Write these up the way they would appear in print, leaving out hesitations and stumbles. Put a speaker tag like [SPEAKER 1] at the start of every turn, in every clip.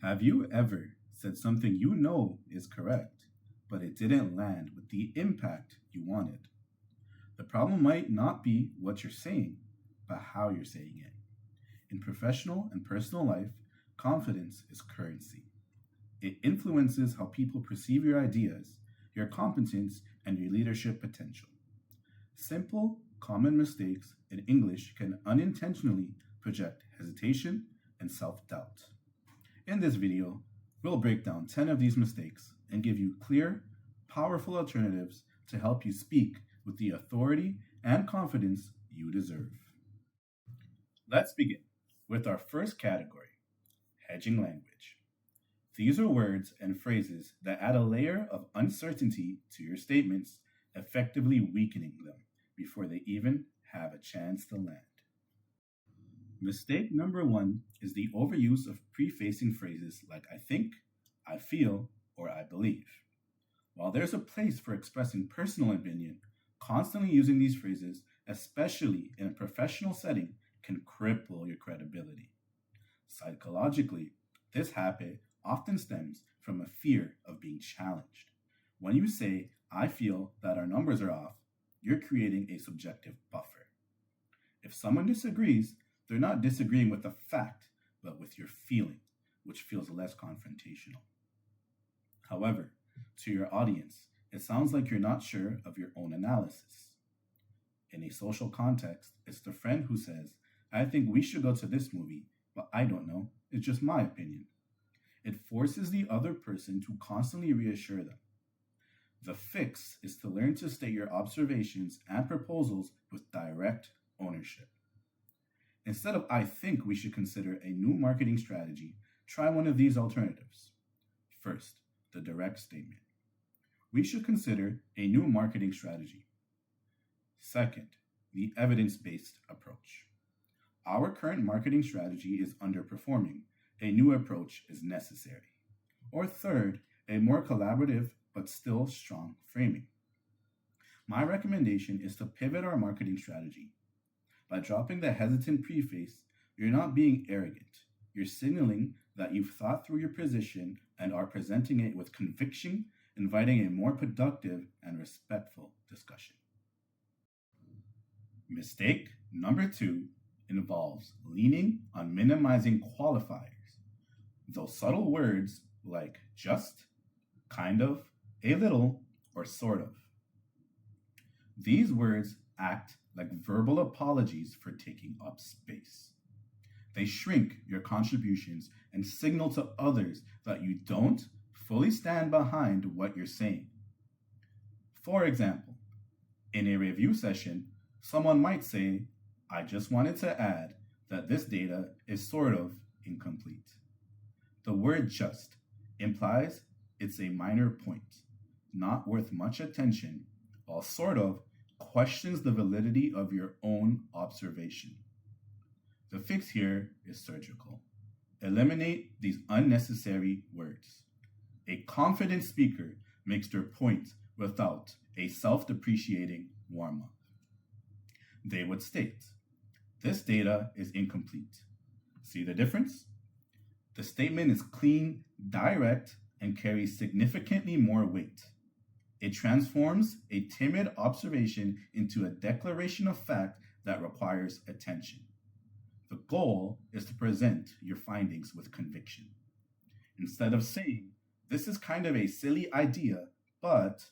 [SPEAKER 1] Have you ever said something you know is correct, but it didn't land with the impact you wanted? The problem might not be what you're saying, but how you're saying it. In professional and personal life, confidence is currency. It influences how people perceive your ideas, your competence, and your leadership potential. Simple, common mistakes in English can unintentionally project hesitation and self doubt. In this video, we'll break down 10 of these mistakes and give you clear, powerful alternatives to help you speak with the authority and confidence you deserve. Let's begin with our first category, hedging language. These are words and phrases that add a layer of uncertainty to your statements, effectively weakening them before they even have a chance to land. Mistake number one is the overuse of prefacing phrases like I think, I feel, or I believe. While there's a place for expressing personal opinion, constantly using these phrases, especially in a professional setting, can cripple your credibility. Psychologically, this habit often stems from a fear of being challenged. When you say, I feel that our numbers are off, you're creating a subjective buffer. If someone disagrees, they're not disagreeing with a fact, but with your feeling, which feels less confrontational. However, to your audience, it sounds like you're not sure of your own analysis. In a social context, it's the friend who says, I think we should go to this movie, but I don't know, it's just my opinion. It forces the other person to constantly reassure them. The fix is to learn to state your observations and proposals with direct ownership. Instead of I think we should consider a new marketing strategy, try one of these alternatives. First, the direct statement. We should consider a new marketing strategy. Second, the evidence-based approach. Our current marketing strategy is underperforming. A new approach is necessary. Or third, a more collaborative but still strong framing. My recommendation is to pivot our marketing strategy. By dropping the hesitant preface, you're not being arrogant. You're signaling that you've thought through your position and are presenting it with conviction, inviting a more productive and respectful discussion. Mistake number two involves leaning on minimizing qualifiers. Those subtle words like just, kind of, a little, or sort of. These words act like verbal apologies for taking up space. They shrink your contributions and signal to others that you don't fully stand behind what you're saying. For example, in a review session, someone might say, I just wanted to add that this data is sort of incomplete. The word just implies it's a minor point, not worth much attention, while sort of questions the validity of your own observation. The fix here is surgical. Eliminate these unnecessary words. A confident speaker makes their point without a self-depreciating warm-up. They would state, this data is incomplete. See the difference? The statement is clean, direct, and carries significantly more weight. It transforms a timid observation into a declaration of fact that requires attention. The goal is to present your findings with conviction. Instead of saying, this is kind of a silly idea, but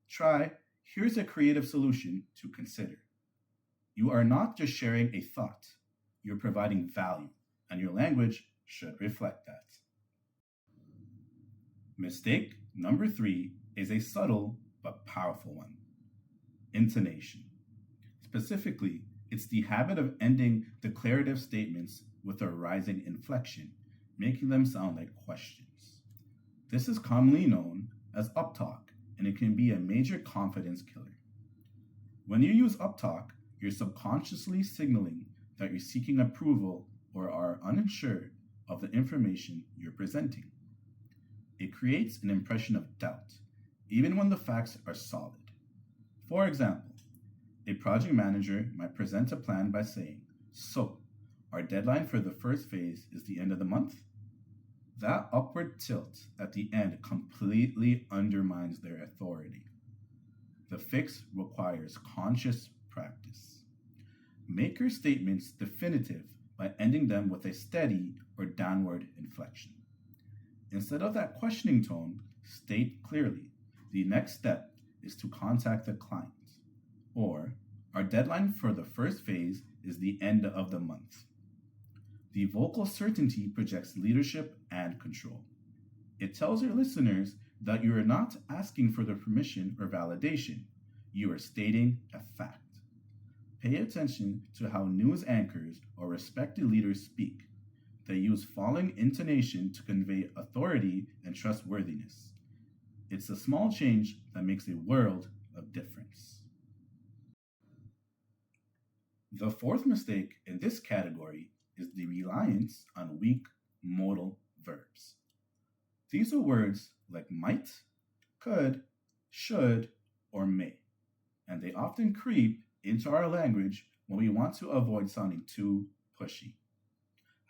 [SPEAKER 1] try, here's a creative solution to consider. You are not just sharing a thought, you're providing value, and your language should reflect that. Mistake number three is a subtle but powerful one. Intonation. Specifically, it's the habit of ending declarative statements with a rising inflection, making them sound like questions. This is commonly known as uptalk, and it can be a major confidence killer. When you use uptalk, you're subconsciously signaling that you're seeking approval or are unsure of the information you're presenting. It creates an impression of doubt, even when the facts are solid. For example, a project manager might present a plan by saying, so, our deadline for the first phase is the end of the month? That upward tilt at the end completely undermines their authority. The fix requires conscious practice. Make your statements definitive by ending them with a steady or downward inflection. Instead of that questioning tone, state clearly the next step is to contact the client, or our deadline for the first phase is the end of the month. The vocal certainty projects leadership and control. It tells your listeners that you are not asking for their permission or validation, you are stating a fact. Pay attention to how news anchors or respected leaders speak. They use falling intonation to convey authority and trustworthiness. It's a small change that makes a world of difference. The fourth mistake in this category is the reliance on weak modal verbs. These are words like might, could, should, or may, and they often creep into our language when we want to avoid sounding too pushy.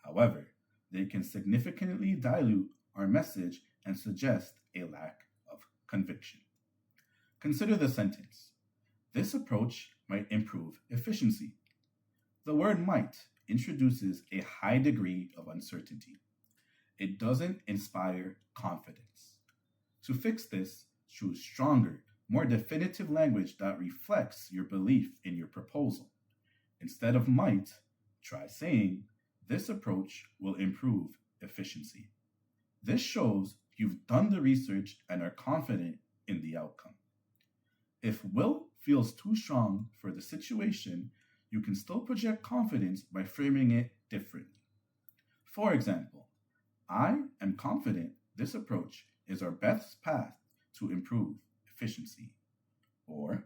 [SPEAKER 1] However, they can significantly dilute our message and suggest a lack of conviction. Consider the sentence. This approach might improve efficiency. The word might introduces a high degree of uncertainty. It doesn't inspire confidence. To fix this, choose stronger, more definitive language that reflects your belief in your proposal. Instead of might, try saying, this approach will improve efficiency. This shows you've done the research and are confident in the outcome. If will feels too strong for the situation, you can still project confidence by framing it differently. For example, I am confident this approach is our best path to improve efficiency. Or,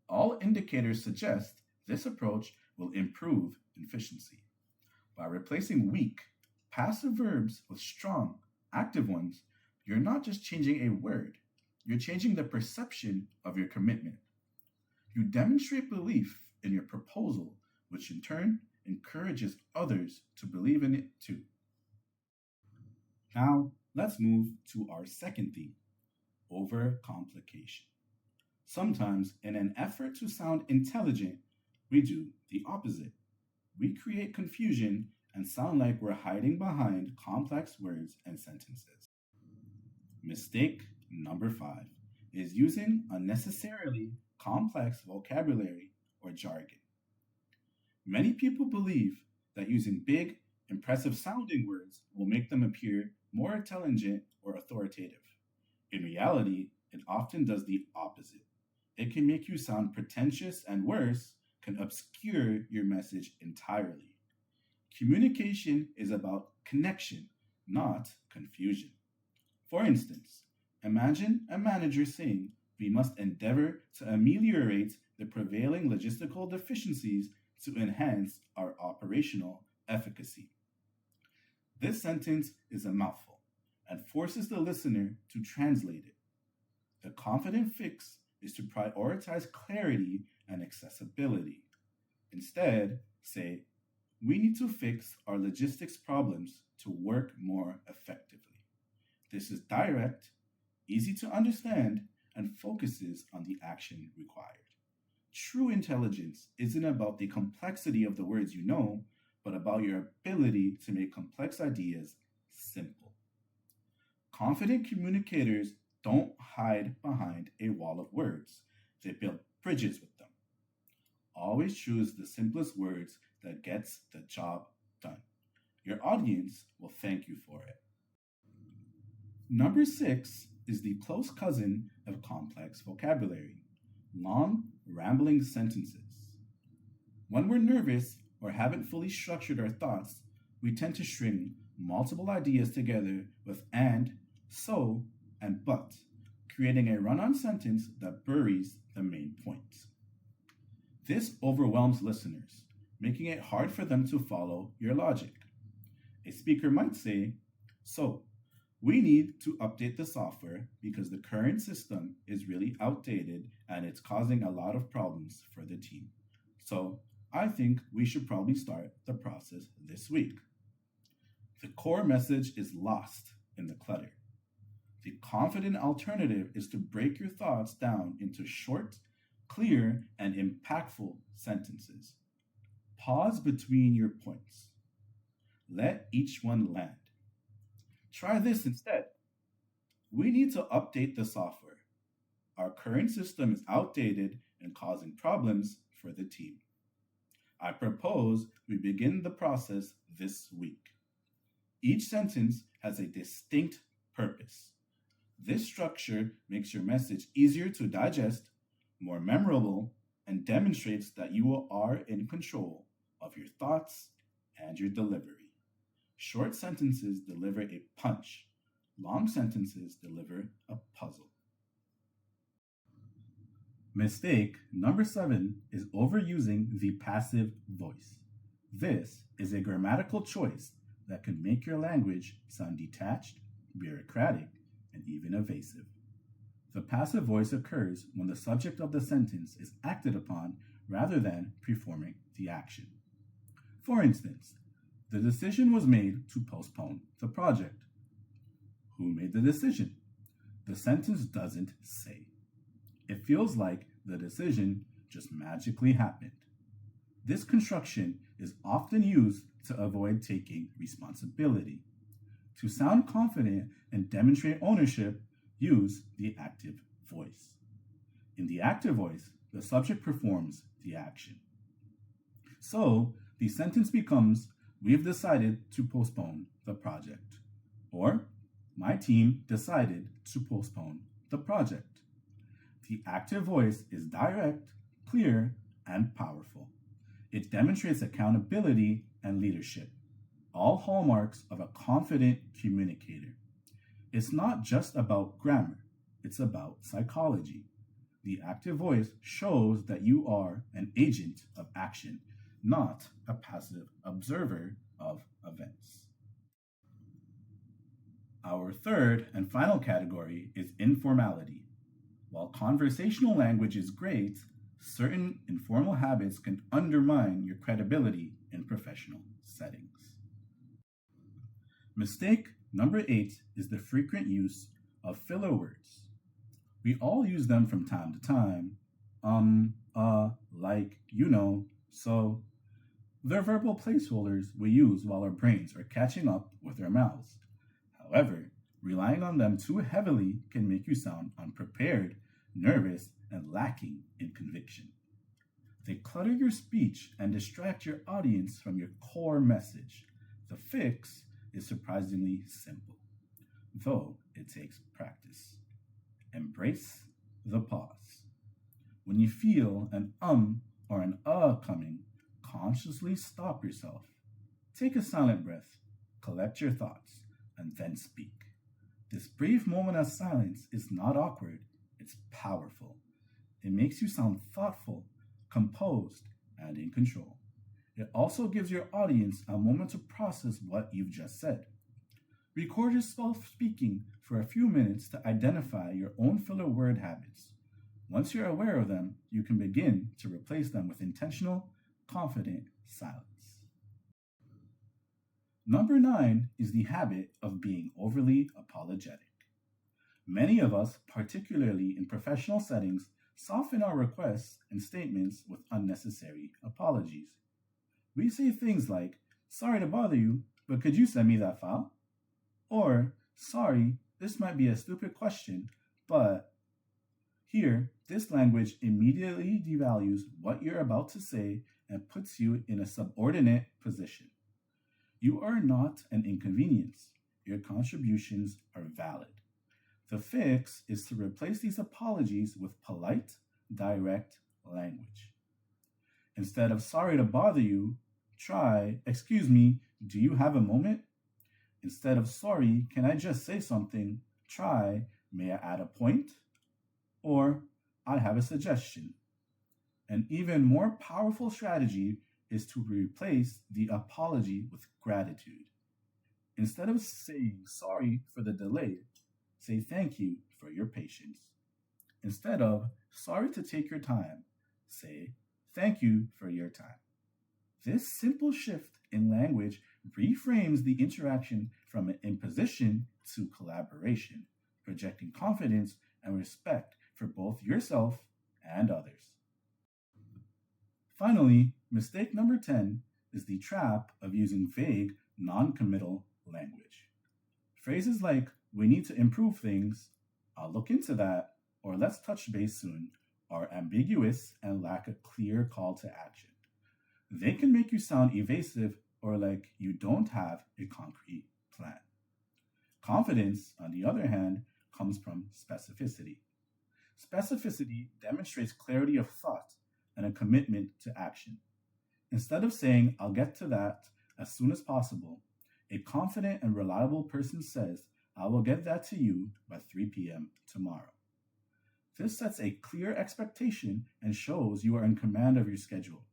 [SPEAKER 1] all indicators suggest this approach will improve efficiency. By replacing weak, passive verbs with strong, active ones, you're not just changing a word, you're changing the perception of your commitment. You demonstrate belief in your proposal, which in turn encourages others to believe in it too. Now, let's move to our second theme, overcomplication. Sometimes, in an effort to sound intelligent, we do the opposite. We create confusion and sound like we're hiding behind complex words and sentences. Mistake number 5 is using unnecessarily complex vocabulary or jargon. Many people believe that using big, impressive sounding words will make them appear more intelligent or authoritative. In reality, it often does the opposite. It can make you sound pretentious and worse, can obscure your message entirely. Communication is about connection, not confusion. For instance, imagine a manager saying, we must endeavor to ameliorate the prevailing logistical deficiencies to enhance our operational efficacy. This sentence is a mouthful and forces the listener to translate it. The confident fix is to prioritize clarity and accessibility. Instead, say, we need to fix our logistics problems to work more effectively. This is direct, easy to understand, and focuses on the action required. True intelligence isn't about the complexity of the words you know, but about your ability to make complex ideas simple. Confident communicators don't hide behind a wall of words, they build bridges with them. Always choose the simplest words that gets the job done. Your audience will thank you for it. Number 6 is the close cousin of complex vocabulary, long, rambling sentences. When we're nervous or haven't fully structured our thoughts, we tend to string multiple ideas together with and, so, and but, creating a run-on sentence that buries the main point. This overwhelms listeners, making it hard for them to follow your logic. A speaker might say, so, we need to update the software because the current system is really outdated and it's causing a lot of problems for the team. So, I think we should probably start the process this week. The core message is lost in the clutter. The confident alternative is to break your thoughts down into short, clear, and impactful sentences. Pause between your points. Let each one land. Try this instead. We need to update the software. Our current system is outdated and causing problems for the team. I propose we begin the process this week. Each sentence has a distinct purpose. This structure makes your message easier to digest, more memorable, and demonstrates that you are in control of your thoughts and your delivery. Short sentences deliver a punch, long sentences deliver a puzzle. Mistake number 7 is overusing the passive voice. This is a grammatical choice that can make your language sound detached, bureaucratic, and even evasive. The passive voice occurs when the subject of the sentence is acted upon rather than performing the action. For instance, the decision was made to postpone the project. Who made the decision? The sentence doesn't say. It feels like the decision just magically happened. This construction is often used to avoid taking responsibility. To sound confident and demonstrate ownership, use the active voice. In the active voice, the subject performs the action. So, the sentence becomes, "We've decided to postpone the project." Or, "My team decided to postpone the project." The active voice is direct, clear, and powerful. It demonstrates accountability and leadership, all hallmarks of a confident communicator. It's not just about grammar, it's about psychology. The active voice shows that you are an agent of action, not a passive observer of events. Our third and final category is informality. While conversational language is great, certain informal habits can undermine your credibility in professional settings. Mistake number 8 is the frequent use of filler words. We all use them from time to time. Like, so. They're verbal placeholders we use while our brains are catching up with our mouths. However, relying on them too heavily can make you sound unprepared, nervous, and lacking in conviction. They clutter your speech and distract your audience from your core message. The fix is surprisingly simple, though it takes practice. Embrace the pause. When you feel an or an coming, consciously stop yourself. Take a silent breath, collect your thoughts, and then speak. This brief moment of silence is not awkward, it's powerful. It makes you sound thoughtful, composed, and in control. It also gives your audience a moment to process what you've just said. Record yourself speaking for a few minutes to identify your own filler word habits. Once you're aware of them, you can begin to replace them with intentional, confident silence. Number 9 is the habit of being overly apologetic. Many of us, particularly in professional settings, soften our requests and statements with unnecessary apologies. We say things like, "Sorry to bother you, but could you send me that file?" Or, "Sorry, this might be a stupid question, but..." Here, this language immediately devalues what you're about to say and puts you in a subordinate position. You are not an inconvenience. Your contributions are valid. The fix is to replace these apologies with polite, direct language. Instead of "Sorry to bother you," try, "Excuse me, do you have a moment?" Instead of "Sorry, can I just say something?" try, "May I add a point?" Or, "I have a suggestion." An even more powerful strategy is to replace the apology with gratitude. Instead of saying "sorry for the delay," say "thank you for your patience." Instead of "sorry to take your time," say "thank you for your time." This simple shift in language reframes the interaction from an imposition to collaboration, projecting confidence and respect for both yourself and others. Finally, mistake number 10 is the trap of using vague, non committal language. Phrases like, we need to improve things, I'll look into that, or let's touch base soon are ambiguous and lack a clear call to action. They can make you sound evasive or like you don't have a concrete plan. Confidence, on the other hand, comes from specificity. Specificity demonstrates clarity of thought and a commitment to action. Instead of saying, I'll get to that as soon as possible, a confident and reliable person says, I will get that to you by 3 p.m. tomorrow. This sets a clear expectation and shows you are in command of your schedule.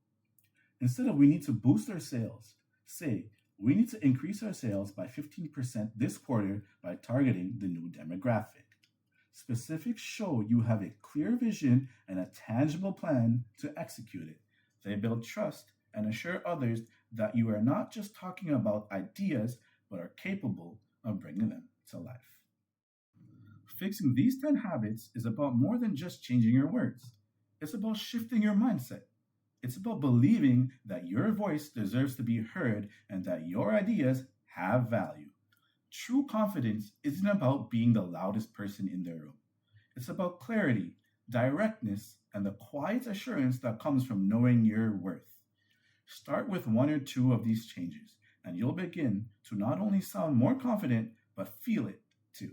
[SPEAKER 1] Instead of we need to boost our sales, say we need to increase our sales by 15% this quarter by targeting the new demographic. Specifics show you have a clear vision and a tangible plan to execute it. They build trust and assure others that you are not just talking about ideas, but are capable of bringing them to life. Fixing these 10 habits is about more than just changing your words. It's about shifting your mindset. It's about believing that your voice deserves to be heard and that your ideas have value. True confidence isn't about being the loudest person in the room. It's about clarity, directness, and the quiet assurance that comes from knowing your worth. Start with one or two of these changes, and you'll begin to not only sound more confident, but feel it too.